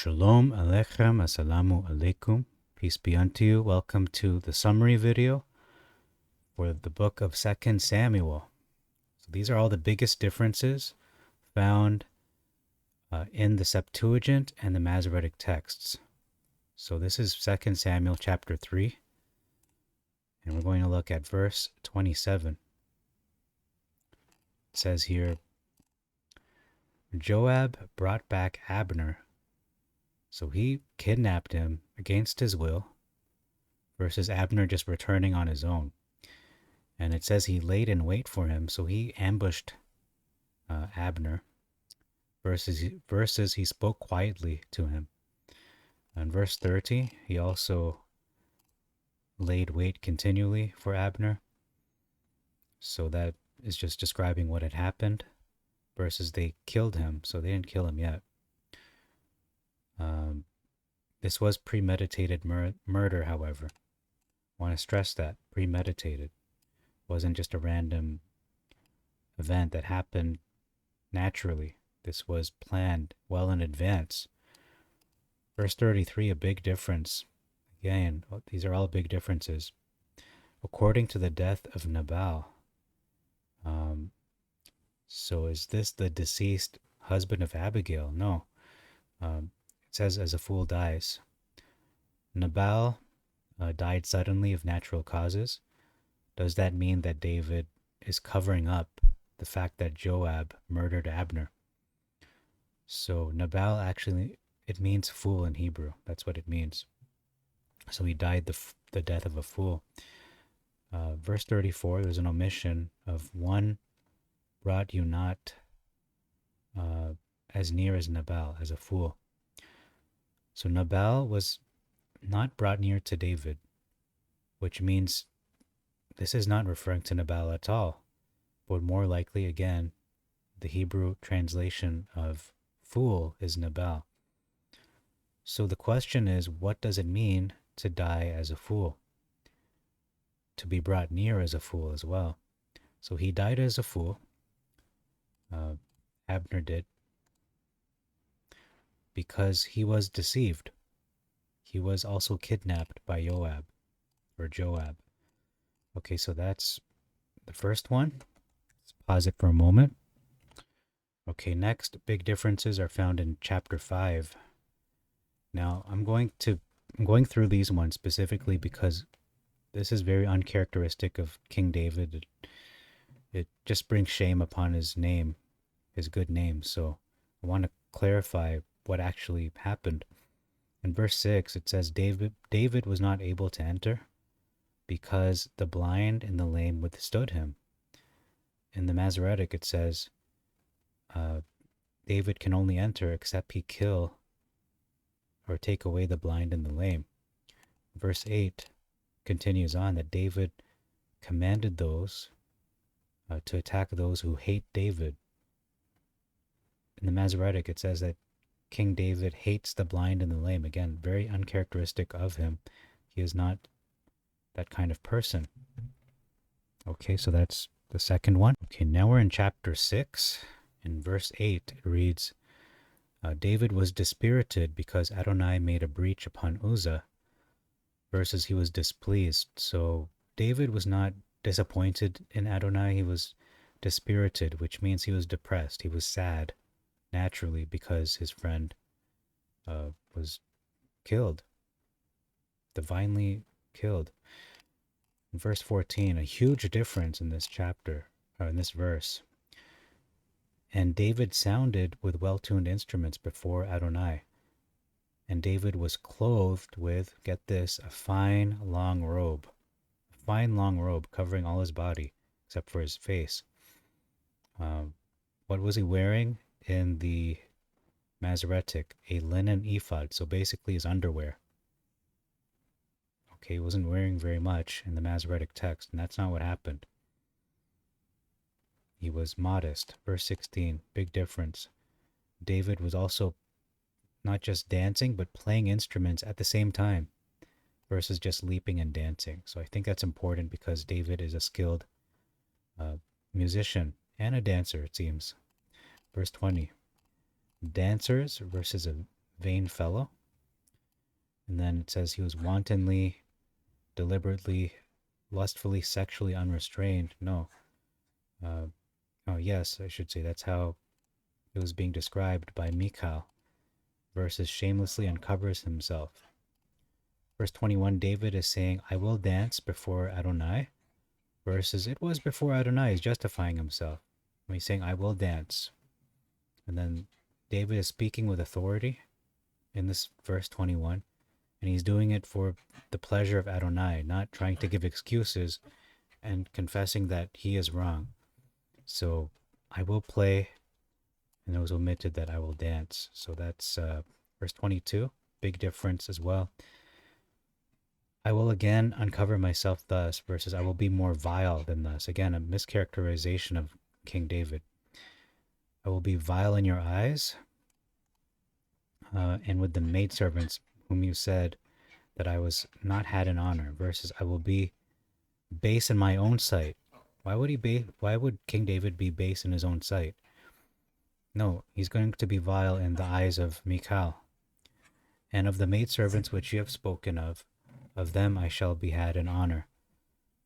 Shalom Aleichem, Assalamu Alaikum. Peace be unto you. Welcome to the summary video for the book of 2 Samuel. So these are all the biggest differences found in the Septuagint and the Masoretic texts. So this is 2 Samuel chapter 3, and we're going to look at verse 27. It says here, Joab brought back Abner. So he kidnapped him against his will versus Abner just returning on his own. And it says he laid in wait for him, so he ambushed Abner versus he spoke quietly to him. In verse 30, he also laid wait continually for Abner. So that is just describing what had happened versus they killed him, so they didn't kill him yet. This was premeditated murder, however. I want to stress that. Premeditated. Wasn't just a random event that happened naturally. This was planned well in advance. Verse 33, a big difference. Again, these are all big differences. According to the death of Nabal. So is this the deceased husband of Abigail? No. It says, as a fool dies. Nabal died suddenly of natural causes. Does that mean that David is covering up the fact that Joab murdered Abner? So Nabal actually, it means fool in Hebrew. That's what it means. So he died the death of a fool. Verse 34, there's an omission of one brought you not as near as Nabal, as a fool. So Nabal was not brought near to David, which means this is not referring to Nabal at all, but more likely, again, the Hebrew translation of fool is Nabal. So the question is, what does it mean to die as a fool? To be brought near as a fool as well. So he died as a fool. Abner did. Because he was deceived. He was also kidnapped by Joab. Okay, so that's the first one. Let's pause it for a moment. Okay, next, big differences are found in chapter 5. Now, I'm going through these ones specifically because this is very uncharacteristic of King David. It just brings shame upon his name, his good name. So I want to clarify what actually happened. In verse 6, it says, David was not able to enter because the blind and the lame withstood him. In the Masoretic, it says, David can only enter except he kill or take away the blind and the lame. Verse 8 continues on that David commanded those to attack those who hate David. In the Masoretic, it says that King David hates the blind and the lame. Again, very uncharacteristic of him. He is not that kind of person. Okay, so that's the second one. Okay, now we're in chapter 6. In verse 8, it reads, David was dispirited because Adonai made a breach upon Uzzah, versus he was displeased. So David was not disappointed in Adonai. He was dispirited, which means he was depressed. He was sad. Naturally, because his friend was killed, divinely killed. In verse 14, a huge difference in this chapter, or in this verse. And David sounded with well-tuned instruments before Adonai. And David was clothed with, get this, a fine long robe. A fine long robe covering all his body, except for his face. What was he wearing? In the Masoretic, a linen ephod, so basically his underwear. Okay, he wasn't wearing very much in the Masoretic text, and that's not what happened. He was modest. Verse 16, big difference. David was also not just dancing, but playing instruments at the same time, versus just leaping and dancing. So I think that's important because David is a skilled musician and a dancer, it seems. Verse 20, dancers versus a vain fellow. And then it says he was wantonly, deliberately, lustfully, sexually unrestrained. No. Oh, yes, I should say that's how it was being described by Michal. Versus shamelessly uncovers himself. Verse 21, David is saying, I will dance before Adonai. Versus it was before Adonai. He's justifying himself. When he's saying, I will dance. And then David is speaking with authority in this verse 21. And he's doing it for the pleasure of Adonai, not trying to give excuses and confessing that he is wrong. So I will play, and it was omitted that I will dance. So that's verse 22, big difference as well. I will again uncover myself thus versus I will be more vile than thus. Again, a mischaracterization of King David. I will be vile in your eyes, and with the maidservants whom you said that I was not had in honor, versus I will be base in my own sight. Why would King David be base in his own sight? No, he's going to be vile in the eyes of Michal. And of the maidservants which you have spoken of them I shall be had in honor.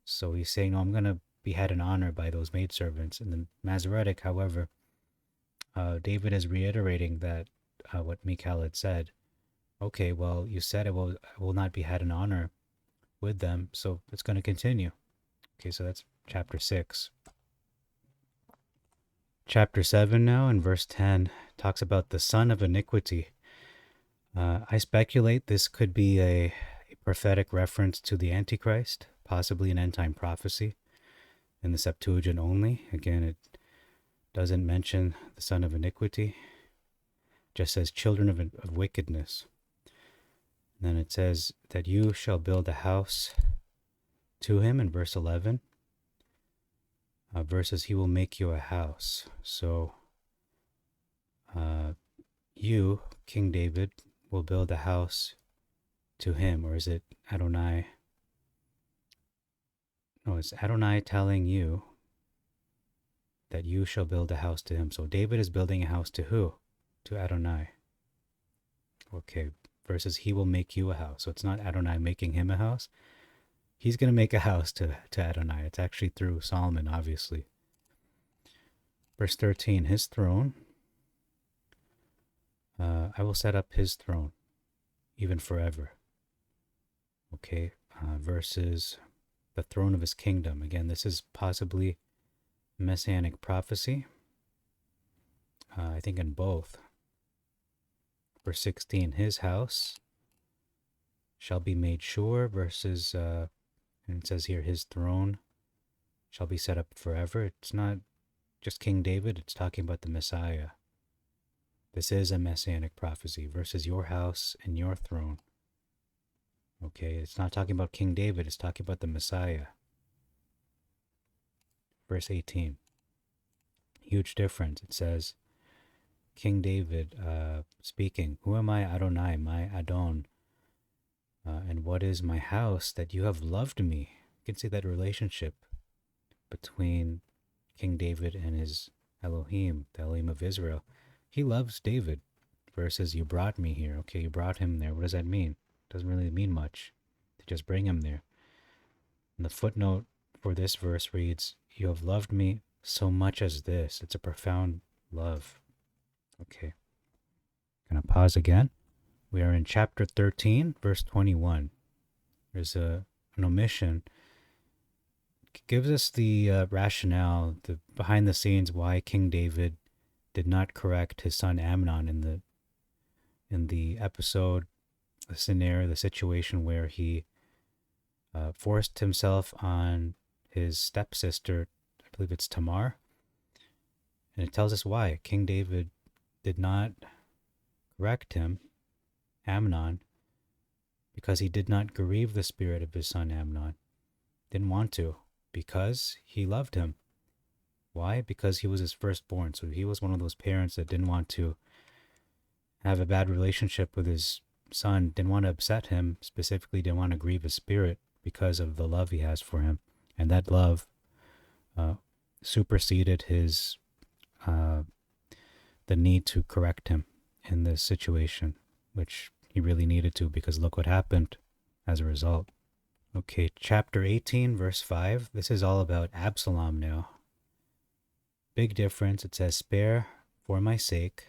So he's saying, no, I'm going to be had in honor by those maidservants. In the Masoretic, however, David is reiterating that what Michal had said. Okay, well, you said I will not be had in honor with them, so it's going to continue. Okay, so that's chapter 6. Chapter 7 now, in verse 10, talks about the son of iniquity. I speculate this could be a prophetic reference to the Antichrist, possibly an end-time prophecy in the Septuagint only. Again, it doesn't mention the son of iniquity, just says children of wickedness. And then it says that you shall build a house to him in verse 11. Versus he will make you a house. So you, King David, will build a house to him. Or is it Adonai? No, it's Adonai telling you that you shall build a house to him. So David is building a house to who? To Adonai. Okay, versus he will make you a house. So it's not Adonai making him a house. He's going to make a house to Adonai. It's actually through Solomon, obviously. Verse 13, his throne, I will set up his throne, even forever. Okay, versus the throne of his kingdom. Again, this is possibly messianic prophecy. I think in both. Verse 16, his house shall be made sure versus... and it says here, his throne shall be set up forever. It's not just King David. It's talking about the Messiah. This is a messianic prophecy versus your house and your throne. Okay, it's not talking about King David. It's talking about the Messiah. Verse 18. Huge difference. It says, King David speaking, who am I, Adonai, my Adon? And what is my house that you have loved me? You can see that relationship between King David and his Elohim, the Elohim of Israel. He loves David versus you brought me here. Okay, you brought him there. What does that mean? It doesn't really mean much to just bring him there. And the footnote for this verse reads, you have loved me so much as this. It's a profound love. Okay. Gonna pause again. We are in chapter 13, verse 21. There's an omission. It gives us the rationale, the behind the scenes why King David did not correct his son Amnon in the episode, the scenario, the situation where he forced himself on his stepsister, I believe it's Tamar. And it tells us why. King David did not correct him, Amnon, because he did not grieve the spirit of his son Amnon. Didn't want to, because he loved him. Why? Because he was his firstborn. So he was one of those parents that didn't want to have a bad relationship with his son, didn't want to upset him, specifically didn't want to grieve his spirit because of the love he has for him. And that love superseded his the need to correct him in this situation. which he really needed to, because look what happened as a result. Okay, chapter 18, verse 5. This is all about Absalom now. Big difference. It says, spare for my sake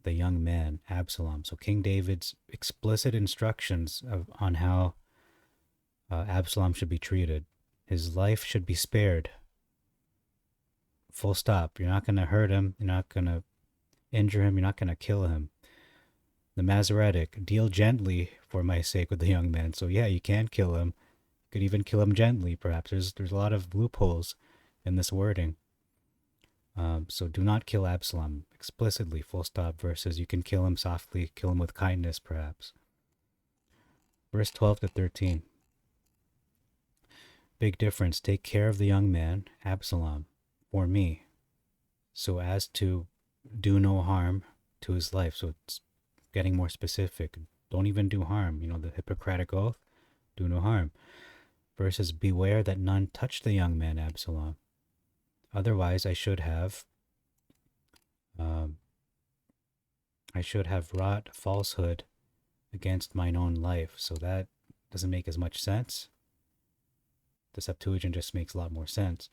the young man, Absalom. So King David's explicit instructions on how Absalom should be treated. His life should be spared. Full stop. You're not going to hurt him. You're not going to injure him. You're not going to kill him. The Masoretic, deal gently for my sake with the young man. So yeah, you can kill him. You could even kill him gently, perhaps. There's a lot of loopholes in this wording. So do not kill Absalom explicitly, full stop, versus you can kill him softly, kill him with kindness, perhaps. Verse 12 to 13. Big difference. Take care of the young man, Absalom, for me, so as to do no harm to his life. So it's getting more specific. Don't even do harm. The Hippocratic oath, do no harm. Versus beware that none touch the young man, Absalom. Otherwise, I should have wrought falsehood against mine own life. So that doesn't make as much sense. The Septuagint just makes a lot more sense.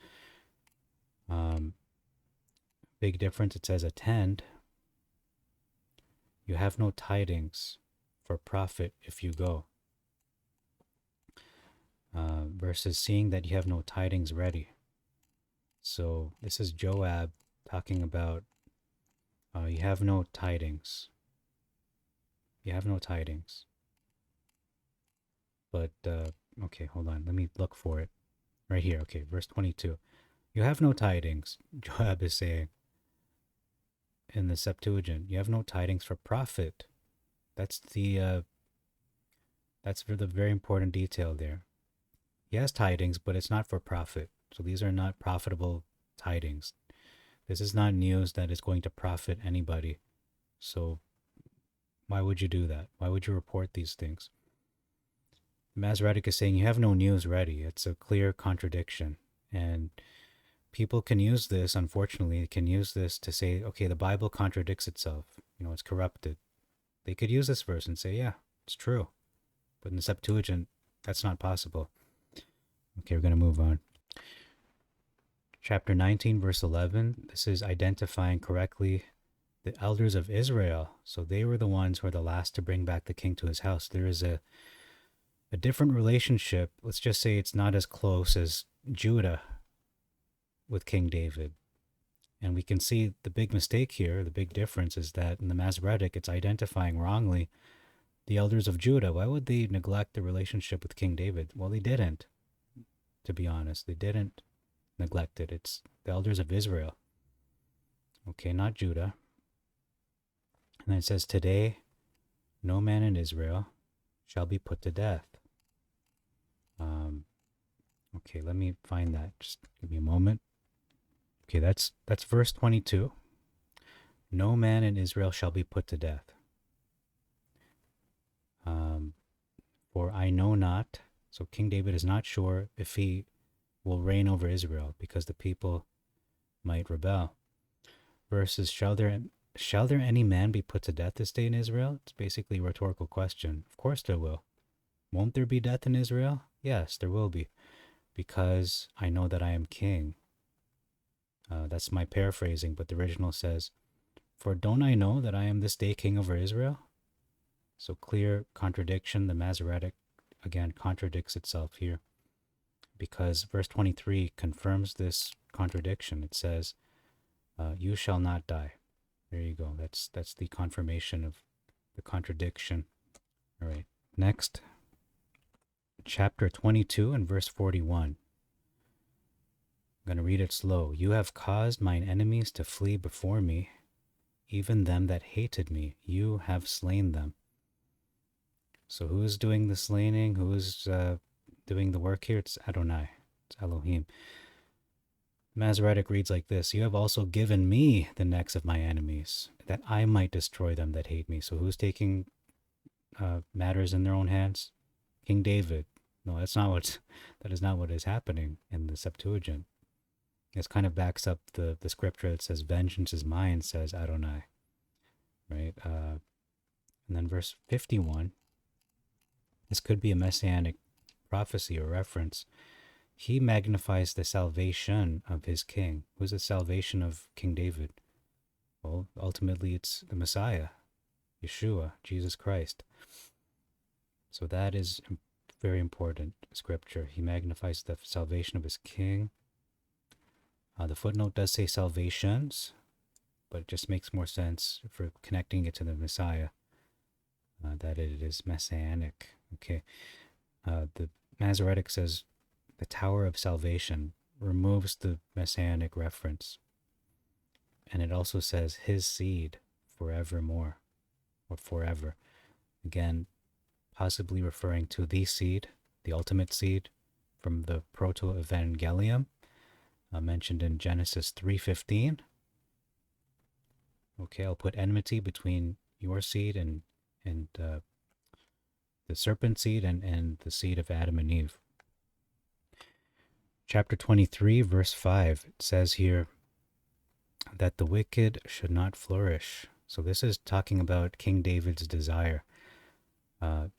Big difference. It says, attend. You have no tidings for profit if you go. Versus seeing that you have no tidings ready. So this is Joab talking about you have no tidings. You have no tidings. But, okay, hold on. Let me look for it. Right here, okay, verse 22. You have no tidings, Joab is saying in the Septuagint. You have no tidings for profit. That's the very important detail there. He has tidings, but it's not for profit. So these are not profitable tidings. This is not news that is going to profit anybody. So why would you do that? Why would you report these things? Masoretic is saying you have no news ready. It's a clear contradiction. And people can use this, unfortunately, can use this to say, okay, the Bible contradicts itself. It's corrupted. They could use this verse and say, yeah, it's true. But in the Septuagint, that's not possible. Okay, we're going to move on. Chapter 19, verse 11. This is identifying correctly the elders of Israel. So they were the ones who are the last to bring back the king to his house. There is a different relationship. Let's just say it's not as close as Judah with King David. And we can see the big mistake here, the big difference is that in the Masoretic, it's identifying wrongly the elders of Judah. Why would they neglect the relationship with King David? Well, they didn't, to be honest. They didn't neglect it. It's the elders of Israel. Okay, not Judah. And then it says, today, no man in Israel shall be put to death. Okay, let me find that. Just give me a moment. Okay, that's verse 22. No man in Israel shall be put to death. For I know not. So King David is not sure if he will reign over Israel because the people might rebel. Versus, shall there any man be put to death this day in Israel? It's basically a rhetorical question. Of course there will. Won't there be death in Israel? Yes, there will be. Because I know that I am king. That's my paraphrasing, but the original says, for don't I know that I am this day king over Israel? So clear contradiction. The Masoretic, again, contradicts itself here. Because verse 23 confirms this contradiction. It says, you shall not die. There you go. That's the confirmation of the contradiction. All right. Next, chapter 22 and verse 41. I'm going to read it slow. You have caused mine enemies to flee before me, even them that hated me. You have slain them. So who is doing the slaying? Who is doing the work here? It's Adonai. It's Elohim. Masoretic reads like this. You have also given me the necks of my enemies, that I might destroy them that hate me. So who's taking matters in their own hands? King David. No, that is not what is happening in the Septuagint. This kind of backs up the scripture that says, vengeance is mine, says Adonai. Right? And And then verse 51, this could be a messianic prophecy or reference. He magnifies the salvation of his king. Who's the salvation of King David? Well, ultimately it's the Messiah, Yeshua, Jesus Christ. So that is very important scripture. He magnifies the salvation of his king. The footnote does say salvations, but it just makes more sense for connecting it to the Messiah, that it is messianic. Okay. The Masoretic says the Tower of Salvation removes the messianic reference. And it also says his seed forevermore, or forever. Again, possibly referring to the seed, the ultimate seed from the proto-evangelium, mentioned in Genesis 3:15. Okay, I'll put enmity between your seed and the serpent seed and the seed of Adam and Eve. Chapter 23, verse 5, it says here that the wicked should not flourish. So this is talking about King David's desire. And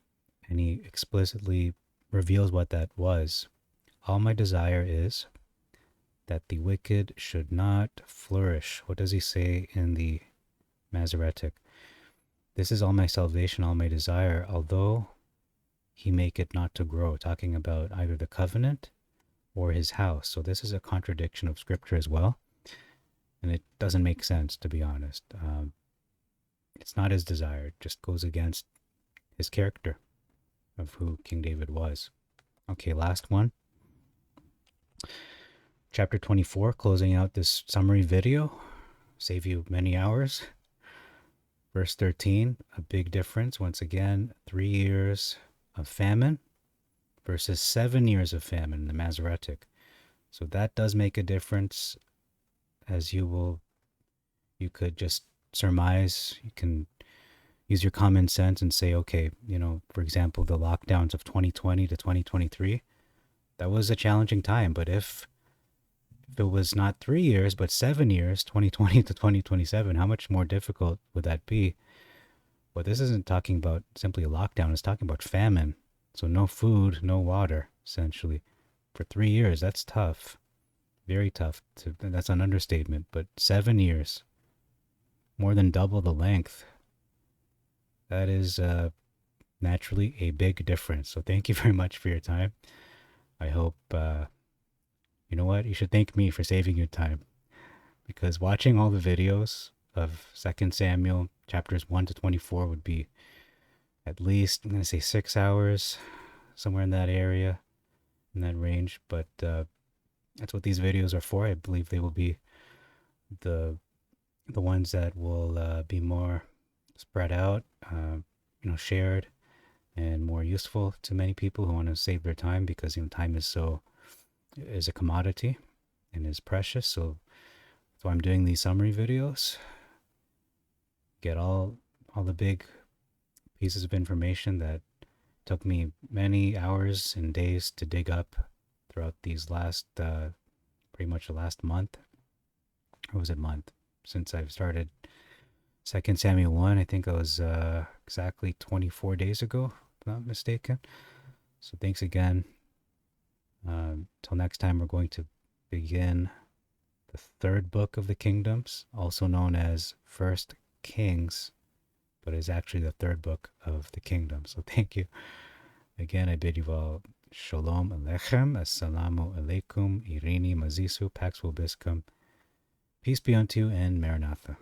he explicitly reveals what that was. All my desire is that the wicked should not flourish. What does he say in the Masoretic? This is all my salvation, all my desire, although he make it not to grow, talking about either the covenant or his house. So this is a contradiction of scripture as well. And it doesn't make sense, to be honest. It's not his desire. It just goes against his character of who King David was. Okay, last one. Chapter 24, closing out this summary video. Save you many hours. Verse 13, a big difference. Once again, 3 years of famine versus 7 years of famine in the Masoretic. So that does make a difference, as you could just surmise. You can use your common sense and say, okay, for example, the lockdowns of 2020 to 2023, that was a challenging time. But if it was not 3 years, but 7 years, 2020 to 2027, how much more difficult would that be? Well, this isn't talking about simply a lockdown. It's talking about famine. So no food, no water, essentially. For 3 years, that's tough. Very tough. That's an understatement. But 7 years, more than double the length. That is naturally a big difference. So thank you very much for your time. I hope, you know what? You should thank me for saving your time. Because watching all the videos of 2 Samuel chapters 1 to 24 would be at least, I'm going to say 6 hours, somewhere in that area, in that range. But that's what these videos are for. I believe they will be the ones that will be more spread out, shared, and more useful to many people who want to save their time, because time is a commodity and is precious. So I'm doing these summary videos. Get all the big pieces of information that took me many hours and days to dig up throughout these last, pretty much the last month. Or was it month? Since I've started 2 Samuel 1, I think it was exactly 24 days ago, if I'm not mistaken. So thanks again. Till next time, we're going to begin the third book of the kingdoms, also known as First Kings, but is actually the third book of the kingdom. So thank you. Again, I bid you all Shalom Aleichem, Assalamu Alaikum, Irini Mazisu, Pax Vobiscum. Peace be unto you, and Maranatha.